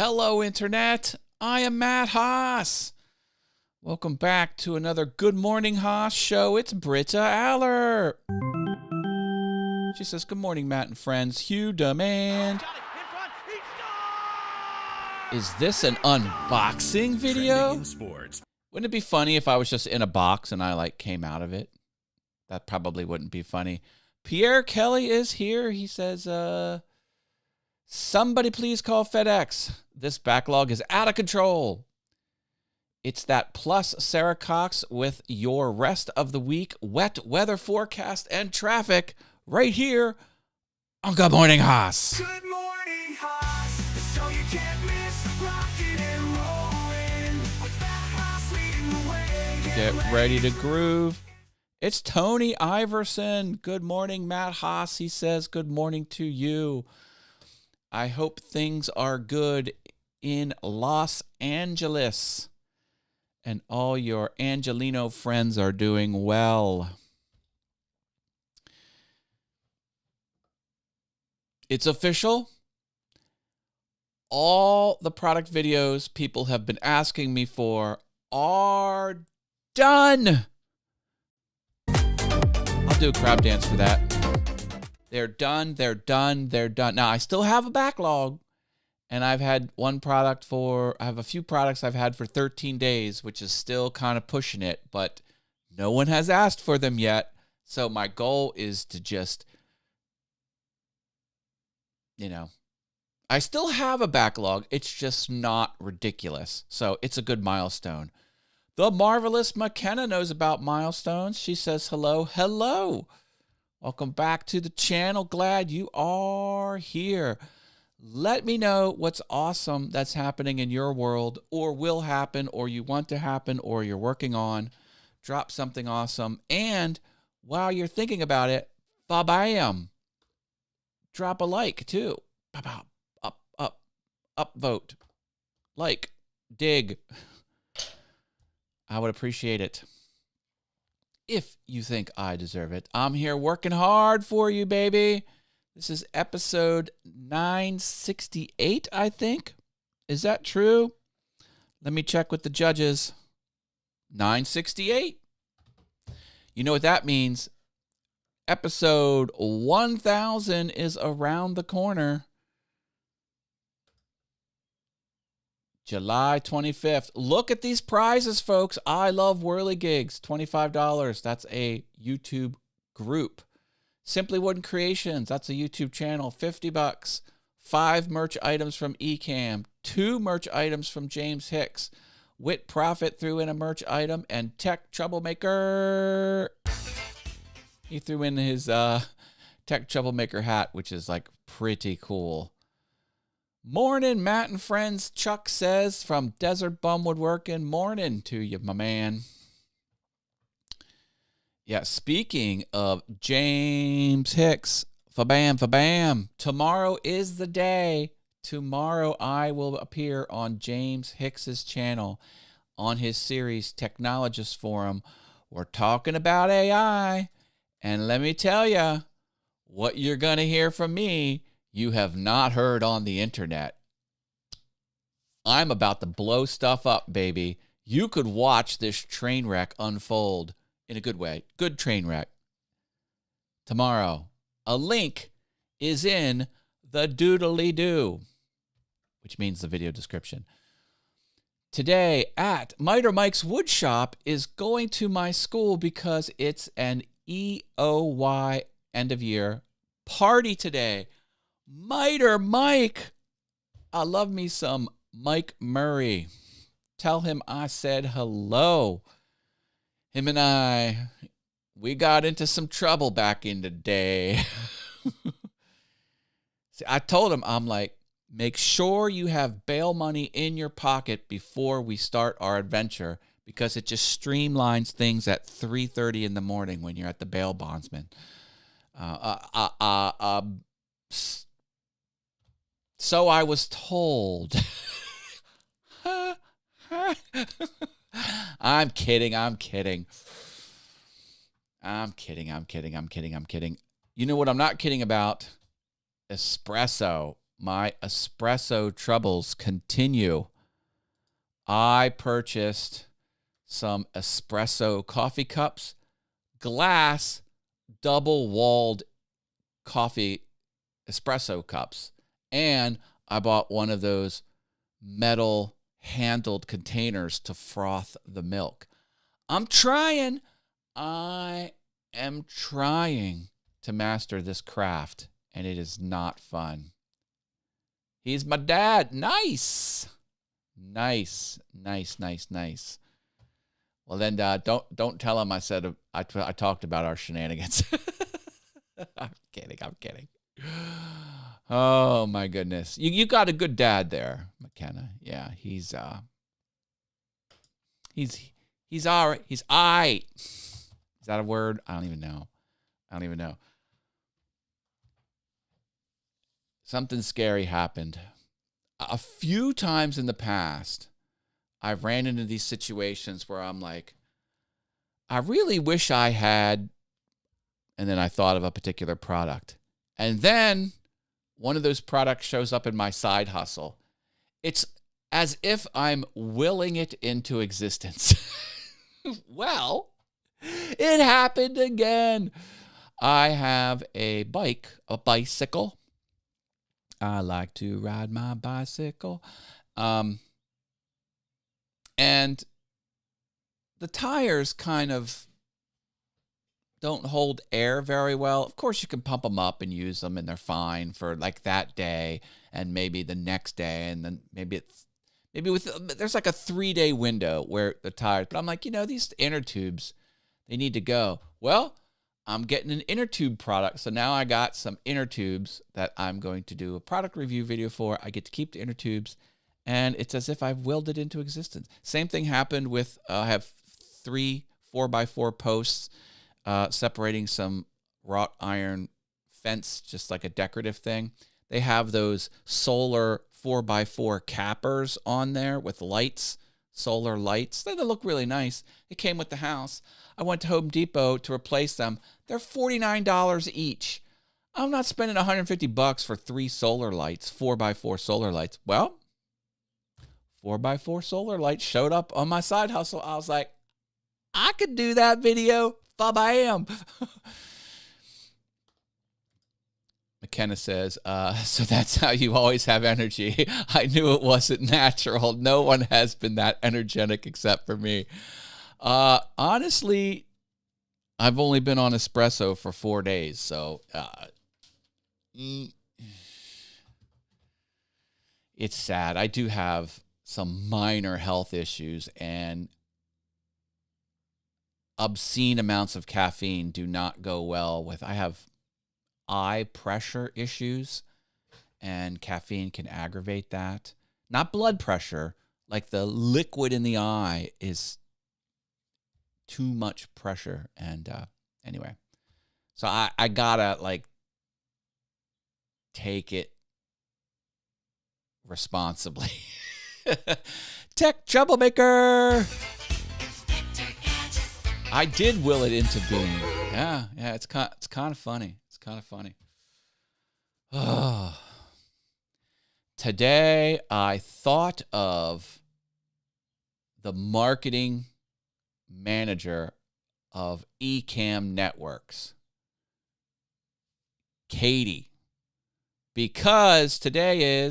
Hello, Internet. I am Matt Haas. Welcome back to another Good Morning Haas show. It's Britta Aller. She says, good morning, Matt and friends. Hugh Demand. Is this an unboxing video? Wouldn't it be funny if I was just in a box and I came out of it? That probably wouldn't be funny. Pierre Kelly is here. He says, somebody please call FedEx. This backlog is out of control. It's that plus Sarah Cox with your rest of the week wet weather forecast and traffic right here on Good Morning Haas. Good morning, Haas. The show you can't miss. Rocking and rolling. With Matt Haas leading the way. Get ready to groove. It's Tony Iverson. Good morning, Matt Haas. He says good morning to you. I hope things are good in Los Angeles and all your Angelino friends are doing well. It's official. All the product videos people have been asking me for are done. I'll do a crowd dance for that. They're done, they're done, they're done. Now, I still have a backlog, and I've had I have a few products I've had for 13 days, which is still kind of pushing it, but no one has asked for them yet. So my goal is to just, I still have a backlog. It's just not ridiculous. So it's a good milestone. The marvelous McKenna knows about milestones. She says hello. Hello. Welcome back to the channel. Glad you are here. Let me know what's awesome that's happening in your world or will happen or you want to happen or you're working on. Drop something awesome. And while you're thinking about it, ba-bam. Drop a like too. Up vote. Like. Dig. I would appreciate it. If you think I deserve it. I'm here working hard for you, baby. This is episode 968, I think. Is that true? Let me check with the judges. 968. You know what that means? Episode 1000 is around the corner. July 25th. Look at these prizes, folks. I love Whirly Gigs. $25. That's a YouTube group. Simply Wooden Creations. That's a YouTube channel. $50. 5 merch items from Ecamm. 2 merch items from James Hicks. Wit Profit threw in a merch item. And Tech Troublemaker. He threw in his Tech Troublemaker hat, which is pretty cool. Morning, Matt and friends. Chuck says from Desert Bum Woodworking. Morning to you, my man. Yeah, speaking of James Hicks, fa-bam. Tomorrow is the day. Tomorrow I will appear on James Hicks's channel on his series Technologist Forum. We're talking about AI. And let me tell you, what you're going to hear from me, you have not heard on the internet. I'm about to blow stuff up, baby. You could watch this train wreck unfold in a good way. Good train wreck. Tomorrow. A link is in the doodly-doo, which means the video description. Today at Miter Mike's Woodshop is going to my school because it's an EOY end of year party today. Miter Mike. I love me some Mike Murray. Tell him I said hello. Him and I, we got into some trouble back in the day. See, I told him, I'm like, make sure you have bail money in your pocket before we start our adventure because it just streamlines things at 3:30 in the morning when you're at the bail bondsman. So I was told. I'm kidding. You know what I'm not kidding about? Espresso. my espresso troubles continue. I purchased some espresso coffee cups, glass, double-walled coffee espresso cups, and I bought one of those metal handled containers to froth the milk. I am trying to master this craft, and it is not fun. He's my dad. Nice. Well, then don't tell him I said I talked about our shenanigans. I'm kidding. Oh my goodness, you got a good dad there, McKenna. Yeah, he's all right. He's aight. Is that a word? I don't even know. Something scary happened. A few times in the past, I've ran into these situations where I'm like, I really wish I had, and then I thought of a particular product. And then one of those products shows up in my side hustle. It's as if I'm willing it into existence. Well, it happened again. I have a bicycle. I like to ride my bicycle. And the tires kind of don't hold air very well. Of course, you can pump them up and use them, and they're fine for like that day and maybe the next day, and then there's like a 3-day window where the tires. But I'm like, these inner tubes, they need to go. Well, I'm getting an inner tube product, so now I got some inner tubes that I'm going to do a product review video for. I get to keep the inner tubes, and it's as if I've willed it into existence. Same thing happened with I have 3 4x4 posts separating some wrought iron fence, just like a decorative thing. They have those solar 4x4 cappers on there with lights, solar lights. They look really nice. It came with the house. I went to Home Depot to replace them. They're $49 each. I'm not spending $150 for 3 solar lights, 4x4 solar lights. Well, 4x4 solar lights showed up on my side hustle. I was like, I could do that video. Fa-bam. McKenna says, so that's how you always have energy. I knew it wasn't natural. No one has been that energetic except for me. Honestly, I've only been on espresso for 4 days, so it's sad. I do have some minor health issues, and obscene amounts of caffeine do not go well with. I have eye pressure issues, and caffeine can aggravate that. Not blood pressure, like the liquid in the eye is too much pressure. And anyway, so I gotta take it responsibly. Tech troublemaker. I did will it into being. Yeah, it's kind of funny. It's kind of funny. Oh. Today I thought of the marketing manager of Ecamm Networks, Katie, because today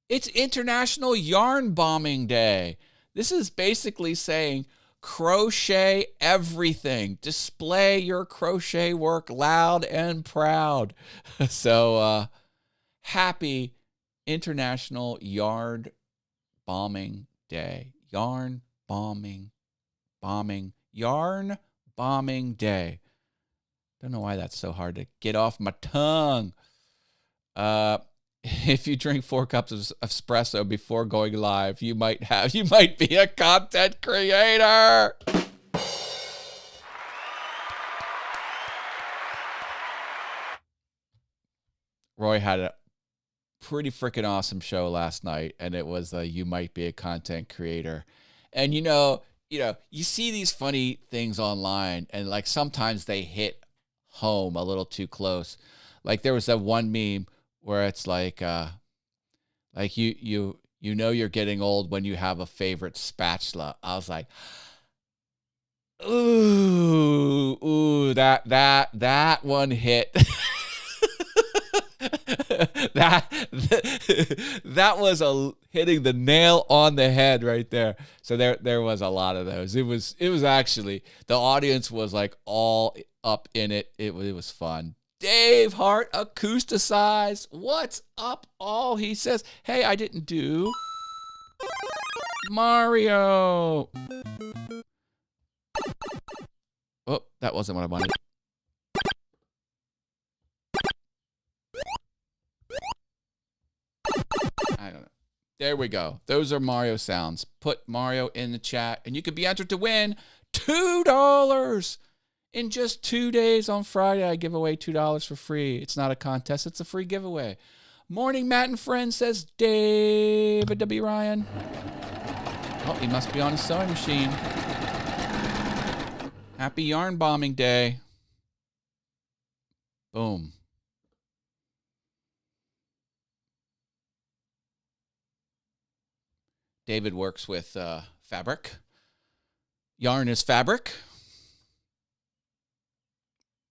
it's International Yarn Bombing Day. This is basically saying crochet everything. Display your crochet work loud and proud. So happy International Yarn Bombing Day. Yarn bombing day. Don't know why that's so hard to get off my tongue. If you drink 4 cups of espresso before going live, you might be a content creator. Roy had a pretty freaking awesome show last night, and it was you might be a content creator. And you see these funny things online, and sometimes they hit home a little too close. Like there was that one meme where it's like you know you're getting old when you have a favorite spatula. I was like, ooh, that one hit. that was hitting the nail on the head right there. So there was a lot of those. It was actually, the audience was like all up in it. It was fun. Dave Hart, acousticized. What's up, all? He says, hey, I didn't do Mario. Oh, that wasn't what I wanted. I don't know. There we go. Those are Mario sounds. Put Mario in the chat, and you could be entered to win $2. In just 2 days on Friday, I give away $2 for free. It's not a contest. It's a free giveaway. Morning, Matt and Friends, says David W. Ryan. Oh, he must be on his sewing machine. Happy yarn bombing day. Boom. David works with fabric. Yarn is fabric.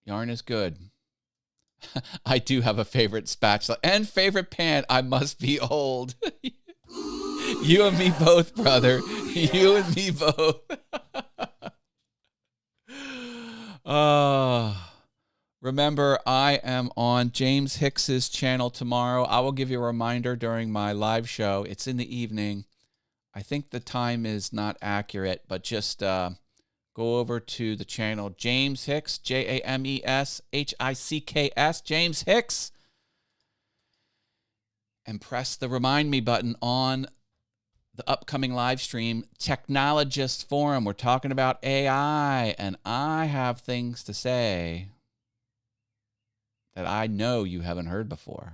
Yarn is good. I do have a favorite spatula and favorite pan. I must be old. You and me both, brother. You and me both. Remember, I am on James Hicks's channel tomorrow. I will give you a reminder during my live show. It's in the evening. I think the time is not accurate, but just go over to the channel James Hicks, JamesHicks, James Hicks, and press the remind me button on the upcoming live stream, Technologist Forum. We're talking about AI, and I have things to say that I know you haven't heard before.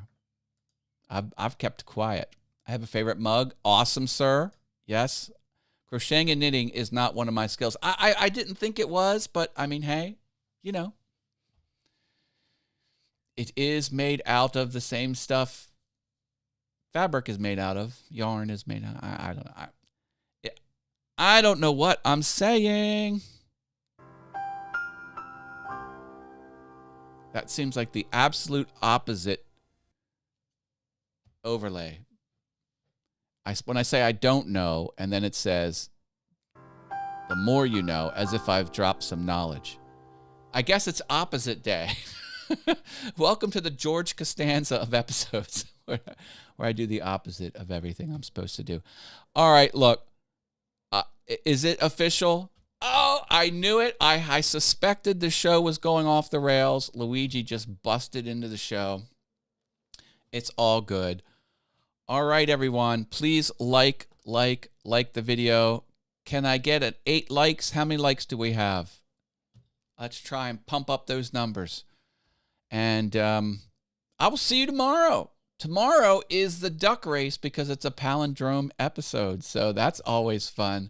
I've kept quiet. I have a favorite mug. Awesome, sir. Yes. Crocheting and knitting is not one of my skills. I didn't think it was, but I mean, hey, you know. It is made out of the same stuff fabric is made out of. Yarn is made out of. I don't know what I'm saying. That seems like the absolute opposite overlay. When I say I don't know, and then it says, the more you know, as if I've dropped some knowledge. I guess it's opposite day. Welcome to the George Costanza of episodes, where I do the opposite of everything I'm supposed to do. All right, look. Is it official? Oh, I knew it. I suspected the show was going off the rails. Luigi just busted into the show. It's all good. All right, everyone. Please like the video. Can I get an 8 likes? How many likes do we have? Let's try and pump up those numbers. And I will see you tomorrow. Tomorrow is the duck race because it's a palindrome episode. So that's always fun.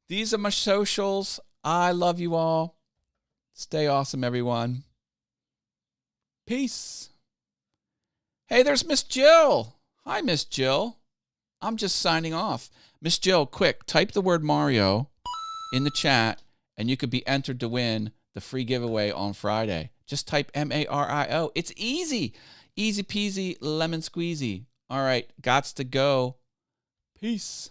These are my socials. I love you all. Stay awesome, everyone. Peace. Hey, there's Miss Jill. Hi, Miss Jill. I'm just signing off. Miss Jill, quick, type the word Mario in the chat, and you could be entered to win the free giveaway on Friday. Just type MARIO. It's easy. Easy peasy, lemon squeezy. All right, gots to go. Peace.